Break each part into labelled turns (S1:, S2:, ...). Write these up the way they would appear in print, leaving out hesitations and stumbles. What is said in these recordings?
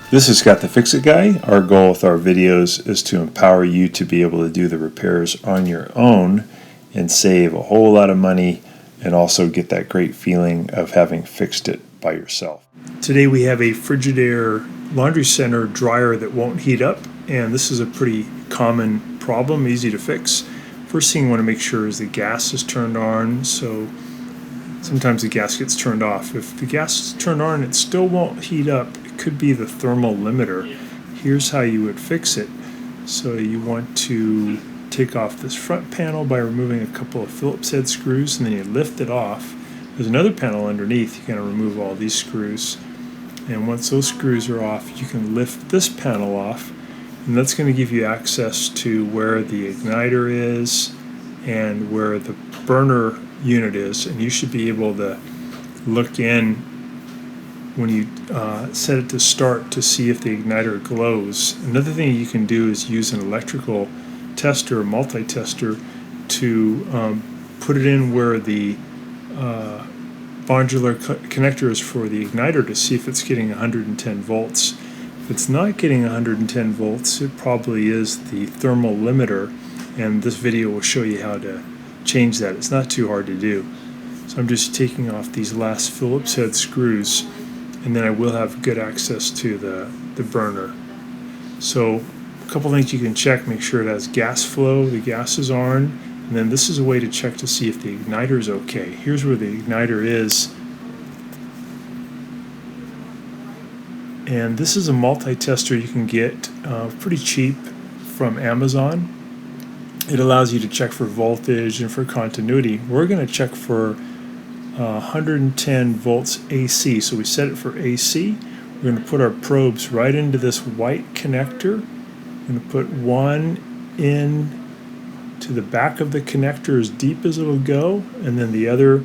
S1: This is Scott the Fix-It Guy. Our goal with our videos is to empower you to be able to do the repairs on your own and save a whole lot of money and also get that great feeling of having fixed it by yourself. Today we have a Fridgidaire laundry center dryer that won't heat up, and this is a pretty common problem, easy to fix. First thing you want to make sure is the gas is turned on, so sometimes the gas gets turned off. If the gas is turned on and it still won't heat up, it could be the thermal limiter. Here's how you would fix it. So you want to take off this front panel by removing a couple of Phillips head screws, and then you lift it off. There's another panel underneath. You're going to remove all these screws, and once those screws are off, you can lift this panel off, and that's going to give you access to where the igniter is and where the burner unit is, and you should be able to look in when you set it to start to see if the igniter glows. Another thing you can do is use an electrical tester, multi-tester, to put it in where the modular connector is for the igniter to see if it's getting 110 volts. If it's not getting 110 volts, it probably is the thermal limiter, and this video will show you how to change that. It's not too hard to do. So I'm just taking off these last Phillips head screws, and then I will have good access to the burner. So a couple things you can check: make sure it has gas flow, the gas is on, and then this is a way to check to see if the igniter is okay. Here's where the igniter is, and this is a multi-tester you can get pretty cheap from Amazon. It allows you to check for voltage and for continuity. We're going to check for 110 volts AC. So we set it for AC. We're going to put our probes right into this white connector. We're going to put one in to the back of the connector as deep as it'll go, and then the other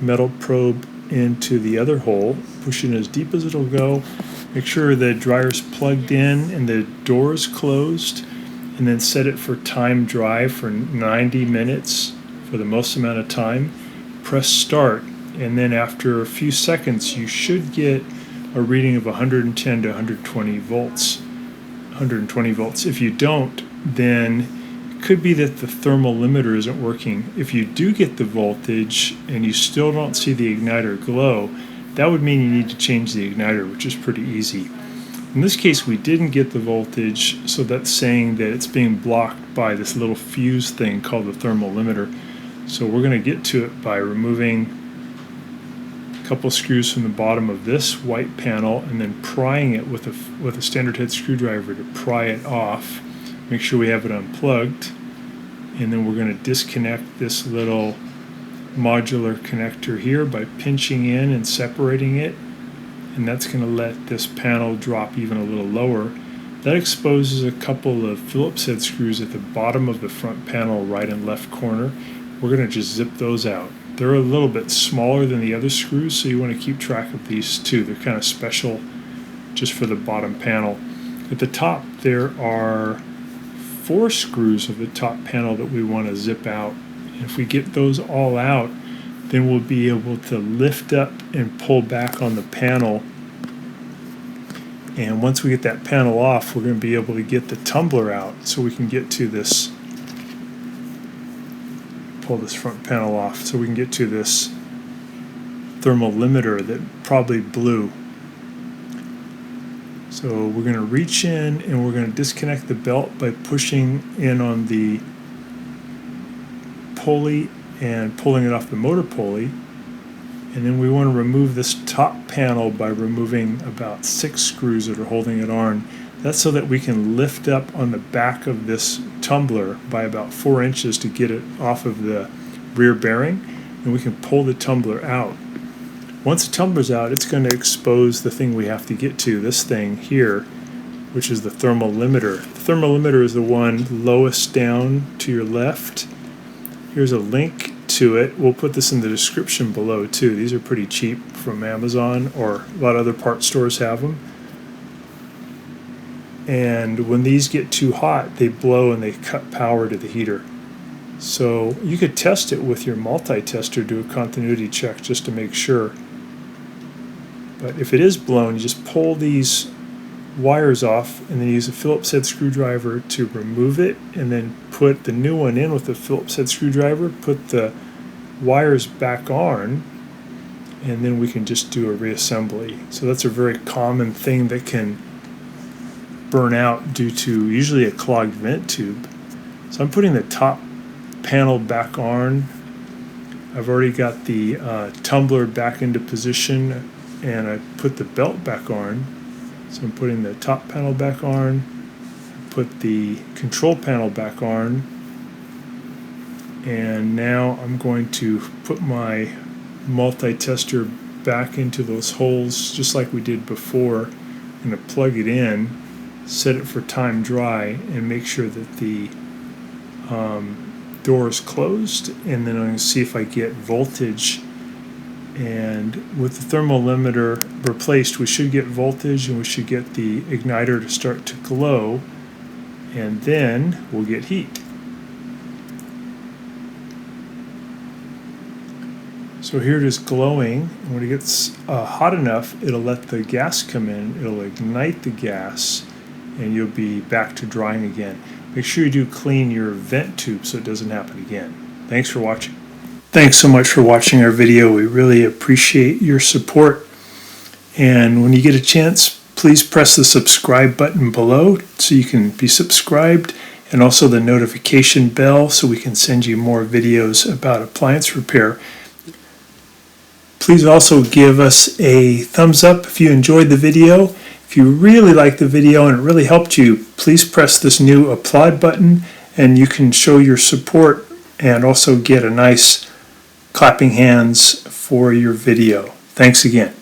S1: metal probe into the other hole, pushing as deep as it'll go. Make sure the dryer's plugged in and the door is closed, and then set it for time dry for 90 minutes for the most amount of time. Press start, and then after a few seconds you should get a reading of 110 to 120 volts. 120 volts. If you don't, then it could be that the thermal limiter isn't working. If you do get the voltage and you still don't see the igniter glow, that would mean you need to change the igniter, which is pretty easy. In this case, we didn't get the voltage, so that's saying that it's being blocked by this little fuse thing called the thermal limiter. So we're going to get to it by removing a couple screws from the bottom of this white panel and then prying it with a standard head screwdriver to pry it off. Make sure we have it unplugged, and then we're going to disconnect this little modular connector here by pinching in and separating it, and that's going to let this panel drop even a little lower. That exposes a couple of Phillips head screws at the bottom of the front panel, right and left corner. We're going to just zip those out. They're a little bit smaller than the other screws, so you want to keep track of these too. They're kind of special just for the bottom panel. At the top there are 4 screws of the top panel that we want to zip out. And if we get those all out, then we'll be able to lift up and pull back on the panel. And once we get that panel off, we're going to be able to get the tumbler out, so we can get to this, pull this front panel off, so we can get to this thermal limiter that probably blew. So we're going to reach in and we're going to disconnect the belt by pushing in on the pulley and pulling it off the motor pulley. And then we want to remove this top panel by removing about 6 screws that are holding it on. That's so that we can lift up on the back of this tumbler by about 4 inches to get it off of the rear bearing, and we can pull the tumbler out. Once the tumbler's out, it's going to expose the thing we have to get to, this thing here, which is the thermal limiter. The thermal limiter is the one lowest down to your left. Here's a link to it. We'll put this in the description below too. These are pretty cheap from Amazon, or a lot of other part stores have them. And when these get too hot, they blow and they cut power to the heater. So you could test it with your multi-tester, do a continuity check just to make sure. But if it is blown, you just pull these wires off, and then use a Phillips head screwdriver to remove it, and then put the new one in with the Phillips head screwdriver, put the wires back on, and then we can just do a reassembly. So that's a very common thing that can burn out due to usually a clogged vent tube. So I'm putting the top panel back on. I've already got the tumbler back into position, and I put the belt back on. So I'm putting the top panel back on, put the control panel back on, and now I'm going to put my multi-tester back into those holes just like we did before. I'm going to plug it in, set it for time dry, and make sure that the door is closed, and then I'm going to see if I get voltage. And with the thermal limiter replaced, we should get voltage, and we should get the igniter to start to glow, and then we'll get heat. So here it is glowing, and when it gets hot enough, it'll let the gas come in, it'll ignite the gas, and you'll be back to drying again. Make sure you do clean your vent tube so it doesn't happen again. Thanks for watching. Thanks so much for watching our video. We really appreciate your support. And when you get a chance, please press the subscribe button below so you can be subscribed, and also the notification bell so we can send you more videos about appliance repair. Please also give us a thumbs up if you enjoyed the video. If you really liked the video and it really helped you, please press this new applaud button, and you can show your support and also get a nice clapping hands for your video. Thanks again.